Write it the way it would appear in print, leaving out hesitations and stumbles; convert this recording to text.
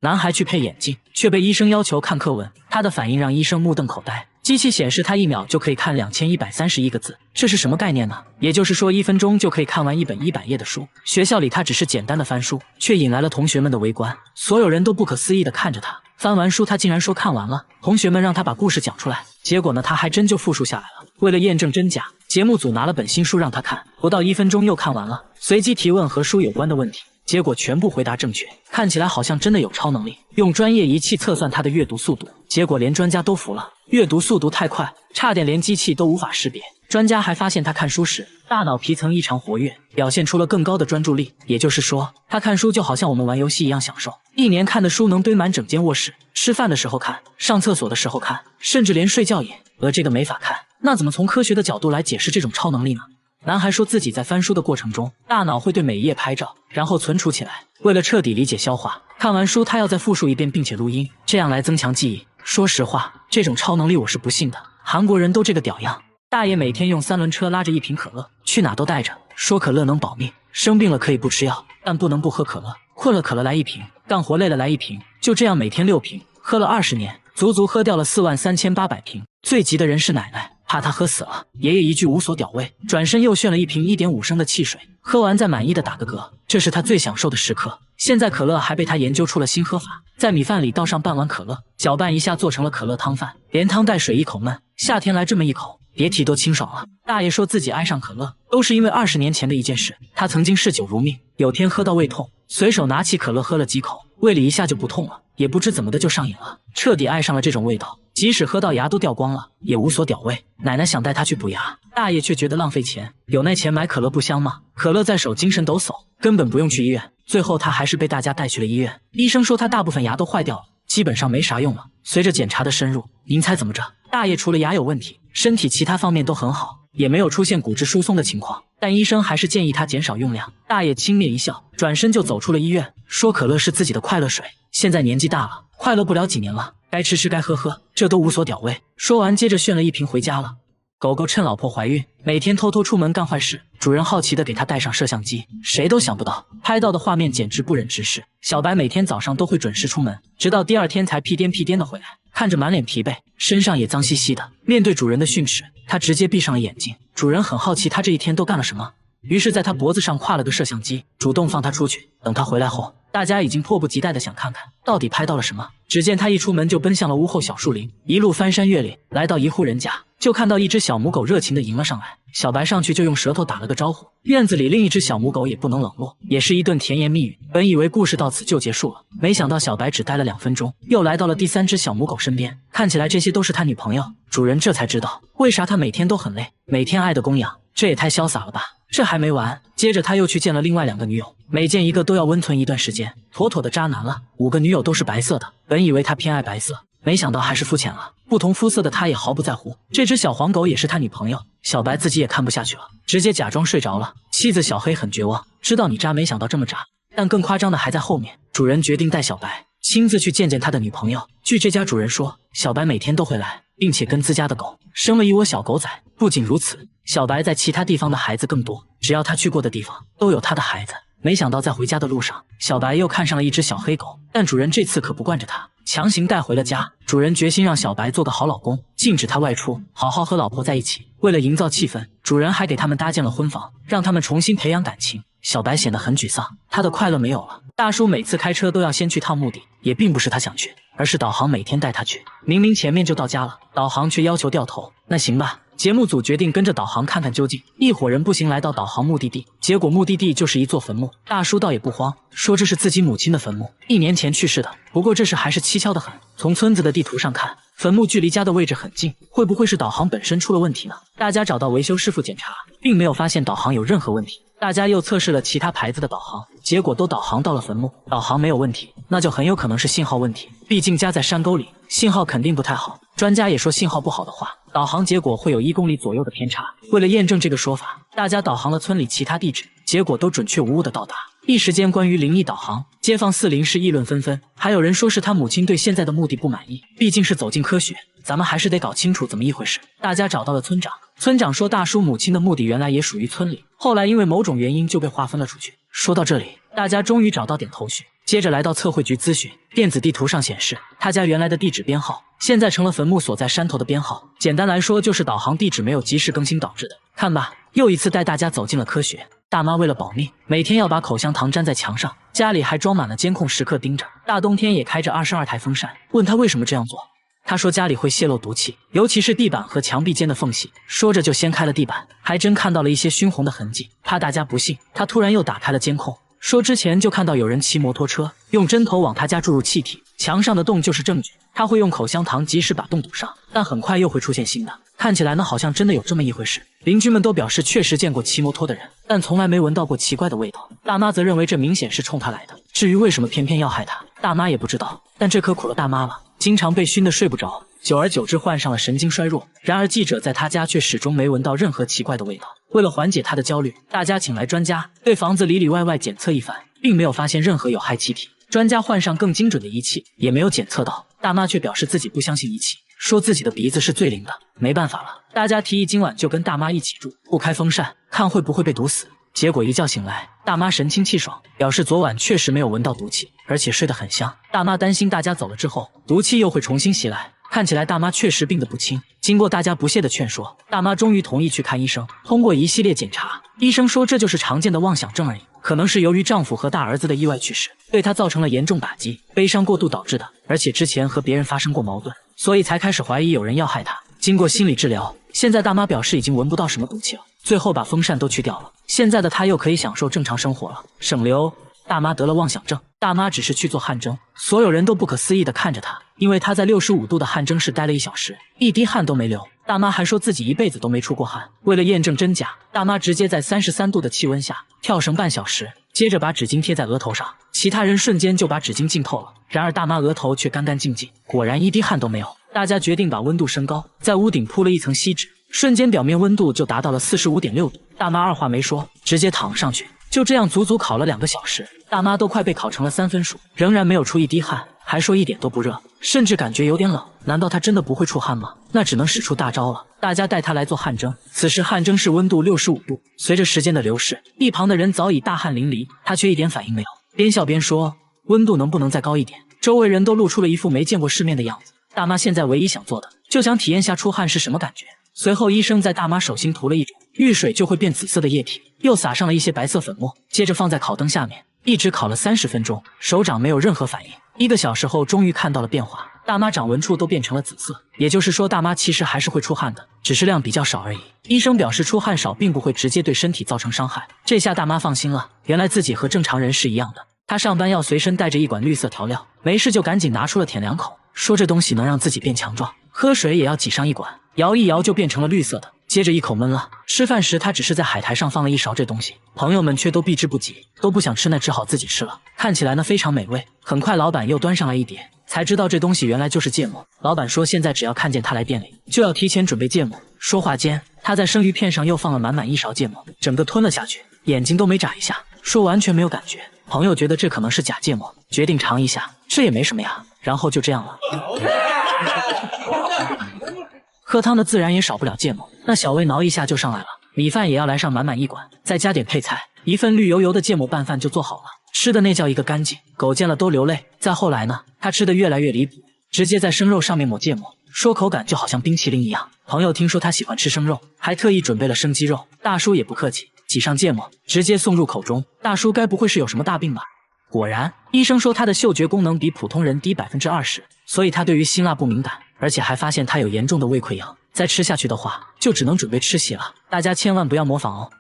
男孩去配眼镜，却被医生要求看课文，他的反应让医生目瞪口呆。机器显示他1秒就可以看2131个字，这是什么概念呢？也就是说1分钟就可以看完一本100页的书。学校里他只是简单的翻书，却引来了同学们的围观，所有人都不可思议地看着他。翻完书他竟然说看完了，同学们让他把故事讲出来，结果呢他还真就复述下来了。为了验证真假，节目组拿了本新书让他看，不到1分钟又看完了，随机提问和书有关的问题，结果全部回答正确，看起来好像真的有超能力。用专业仪器测算他的阅读速度，结果连专家都服了，阅读速度太快，差点连机器都无法识别。专家还发现他看书时大脑皮层异常活跃，表现出了更高的专注力，也就是说他看书就好像我们玩游戏一样享受。1年看的书能堆满整间卧室，吃饭的时候看，上厕所的时候看，甚至连睡觉也。而这个没法看，那怎么从科学的角度来解释这种超能力呢？男孩说自己在翻书的过程中，大脑会对每一页拍照，然后存储起来。为了彻底理解消化，看完书他要再复述一遍并且录音，这样来增强记忆。说实话，这种超能力我是不信的，韩国人都这个屌样。大爷每天用3轮车拉着1瓶可乐，去哪都带着，说可乐能保命，生病了可以不吃药，但不能不喝可乐。困了可乐来1瓶，干活累了来1瓶，就这样每天6瓶，喝了20年，足足喝掉了43800瓶。最急的人是奶奶，怕他喝死了，爷爷一句无所屌味，转身又炫了1瓶1.5升的汽水，喝完再满意的打个嗝，这是他最享受的时刻。现在可乐还被他研究出了新喝法，在米饭里倒上半碗可乐，搅拌一下做成了可乐汤饭，连汤带水一口闷，夏天来这么一口，别提多清爽了。大爷说自己爱上可乐，都是因为20年前的一件事，他曾经嗜酒如命，有天喝到胃痛，随手拿起可乐喝了几口，胃里一下就不痛了，也不知怎么的就上瘾了，彻底爱上了这种味道，即使喝到牙都掉光了，也无所屌味。奶奶想带他去补牙，大爷却觉得浪费钱，有那钱买可乐不香吗？可乐在手精神抖擞，根本不用去医院。最后他还是被大家带去了医院，医生说他大部分牙都坏掉了，基本上没啥用了。随着检查的深入，您猜怎么着？大爷除了牙有问题，身体其他方面都很好，也没有出现骨质疏松的情况，但医生还是建议他减少用量。大爷轻蔑一笑，转身就走出了医院，说可乐是自己的快乐水，现在年纪大了，快乐不了几年了，该吃吃该喝喝，这都无所屌味。说完接着炫了1瓶回家了。狗狗趁老婆怀孕，每天偷偷出门干坏事，主人好奇地给他带上摄像机，谁都想不到拍到的画面简直不忍直视。小白每天早上都会准时出门，直到第2天才屁颠屁颠地回来，看着满脸疲惫，身上也脏兮兮的。面对主人的训斥，他直接闭上了眼睛。主人很好奇他这一天都干了什么，于是在他脖子上挎了个摄像机，主动放他出去。等他回来后，大家已经迫不及待地想看看到底拍到了什么。只见他一出门就奔向了屋后小树林，一路翻山越岭，来到一户人家，就看到一只小母狗热情地迎了上来。小白上去就用舌头打了个招呼，院子里另一只小母狗也不能冷落，也是一顿甜言蜜语。本以为故事到此就结束了，没想到小白只待了2分钟，又来到了第3只小母狗身边，看起来这些都是他女朋友。主人这才知道为啥他每天都很累，每天爱的供养，这也太潇洒了吧。这还没完，接着他又去见了另外2个女友，每见一个都要温存一段时间，妥妥的渣男了。5个女友都是白色的，本以为他偏爱白色，没想到还是肤浅了。不同肤色的他也毫不在乎。这只小黄狗也是他女朋友，小白自己也看不下去了，直接假装睡着了。妻子小黑很绝望，知道你渣，没想到这么渣。但更夸张的还在后面，主人决定带小白亲自去见见他的女朋友。据这家主人说，小白每天都会来，并且跟自家的狗生了一窝小狗仔。不仅如此，小白在其他地方的孩子更多，只要他去过的地方都有他的孩子。没想到在回家的路上，小白又看上了一只小黑狗，但主人这次可不惯着他，强行带回了家。主人决心让小白做个好老公，禁止他外出，好好和老婆在一起。为了营造气氛，主人还给他们搭建了婚房，让他们重新培养感情。小白显得很沮丧，他的快乐没有了。大叔每次开车都要先去趟墓地，也并不是他想去，而是导航每天带他去。明明前面就到家了，导航却要求掉头。那行吧，节目组决定跟着导航看看究竟。一伙人步行来到导航目的地，结果目的地就是一座坟墓。大叔倒也不慌，说这是自己母亲的坟墓，1年前去世的。不过这事还是蹊跷的很，从村子的地图上看，坟墓距离家的位置很近，会不会是导航本身出了问题呢？大家找到维修师傅检查，并没有发现导航有任何问题。大家又测试了其他牌子的导航，结果都导航到了坟墓，导航没有问题，那就很有可能是信号问题。毕竟家在山沟里，信号肯定不太好。专家也说信号不好的话，导航结果会有1公里左右的偏差。为了验证这个说法，大家导航了村里其他地址，结果都准确无误的到达。一时间关于灵异导航，街坊四邻是议论纷纷，还有人说是他母亲对现在的目的不满意。毕竟是走进科学，咱们还是得搞清楚怎么一回事。大家找到了村长，村长说大叔母亲的墓地原来也属于村里，后来因为某种原因就被划分了出去。说到这里，大家终于找到点头绪，接着来到测绘局咨询，电子地图上显示他家原来的地址编号现在成了坟墓所在山头的编号。简单来说，就是导航地址没有及时更新导致的。看吧，又一次带大家走进了科学。大妈为了保命，每天要把口香糖粘在墙上，家里还装满了监控，时刻盯着。大冬天也开着22台风扇。问他为什么这样做，他说家里会泄露毒气，尤其是地板和墙壁间的缝隙。说着就掀开了地板，还真看到了一些熏红的痕迹。怕大家不信，他突然又打开了监控，说之前就看到有人骑摩托车用针头往他家注入气体，墙上的洞就是证据。他会用口香糖及时把洞堵上，但很快又会出现新的。看起来呢，好像真的有这么一回事。邻居们都表示确实见过骑摩托的人，但从来没闻到过奇怪的味道。大妈则认为这明显是冲他来的。至于为什么偏偏要害他，大妈也不知道，但这可苦了大妈了，经常被熏得睡不着，久而久之患上了神经衰弱。然而记者在他家却始终没闻到任何奇怪的味道。为了缓解他的焦虑，大家请来专家对房子里里外外检测一番，并没有发现任何有害气体。专家换上更精准的仪器，也没有检测到。大妈却表示自己不相信仪器，说自己的鼻子是最灵的。没办法了，大家提议今晚就跟大妈一起住，不开风扇，看会不会被毒死。结果一觉醒来，大妈神清气爽，表示昨晚确实没有闻到毒气，而且睡得很香。大妈担心大家走了之后，毒气又会重新袭来。看起来大妈确实病得不轻。经过大家不懈的劝说，大妈终于同意去看医生。通过一系列检查，医生说这就是常见的妄想症而已，可能是由于丈夫和大儿子的意外去世，对她造成了严重打击，悲伤过度导致的，而且之前和别人发生过矛盾，所以才开始怀疑有人要害她。经过心理治疗，现在大妈表示已经闻不到什么毒气了，最后把风扇都去掉了。现在的她又可以享受正常生活了，省流。大妈得了妄想症，大妈只是去做汗蒸，所有人都不可思议地看着她，因为她在65度的汗蒸室待了1小时，一滴汗都没流。大妈还说自己一辈子都没出过汗。为了验证真假，大妈直接在33度的气温下跳绳半小时，接着把纸巾贴在额头上，其他人瞬间就把纸巾浸透了，然而大妈额头却干干净净，果然一滴汗都没有。大家决定把温度升高，在屋顶铺了一层锡纸，瞬间表面温度就达到了45.6度。大妈二话没说，直接躺上去，就这样足足烤了2个小时，大妈都快被烤成了3分熟，仍然没有出一滴汗，还说一点都不热，甚至感觉有点冷。难道她真的不会出汗吗？那只能使出大招了。大家带她来做汗蒸，此时汗蒸室温度65度，随着时间的流逝，一旁的人早已大汗淋漓，她却一点反应没有，边笑边说温度能不能再高一点。周围人都露出了一副没见过世面的样子。大妈现在唯一想做的，就想体验下出汗是什么感觉。随后医生在大妈手心涂了一种遇水就会变紫色的液体，又撒上了一些白色粉末，接着放在烤灯下面，一直烤了30分钟，手掌没有任何反应。1个小时后终于看到了变化，大妈掌纹处都变成了紫色，也就是说大妈其实还是会出汗的，只是量比较少而已。医生表示出汗少并不会直接对身体造成伤害，这下大妈放心了，原来自己和正常人是一样的。她上班要随身带着一管绿色调料，没事就赶紧拿出了舔2口，说这东西能让自己变强壮。喝水也要挤上一管，摇一摇就变成了绿色的，接着一口闷了。吃饭时他只是在海苔上放了一勺这东西，朋友们却都避之不及，都不想吃，那只好自己吃了。看起来呢非常美味。很快老板又端上来一碟，才知道这东西原来就是芥末。老板说现在只要看见他来店里，就要提前准备芥末。说话间，他在生鱼片上又放了满满1勺芥末，整个吞了下去，眼睛都没眨一下，说完全没有感觉。朋友觉得这可能是假芥末，决定尝一下，这也没什么呀，然后就这样了。喝汤的自然也少不了芥末，那小魏挠一下就上来了。米饭也要来上满满1管，再加点配菜，一份绿油油的芥末拌饭就做好了。吃的那叫一个干净，狗见了都流泪。再后来呢，他吃的越来越离谱，直接在生肉上面抹芥末，说口感就好像冰淇淋一样。朋友听说他喜欢吃生肉，还特意准备了生鸡肉。大叔也不客气，挤上芥末，直接送入口中。大叔该不会是有什么大病吧？果然，医生说他的嗅觉功能比普通人低20%，所以他对于辛辣不敏感，而且还发现他有严重的胃溃疡，再吃下去的话，就只能准备吃血了。大家千万不要模仿哦。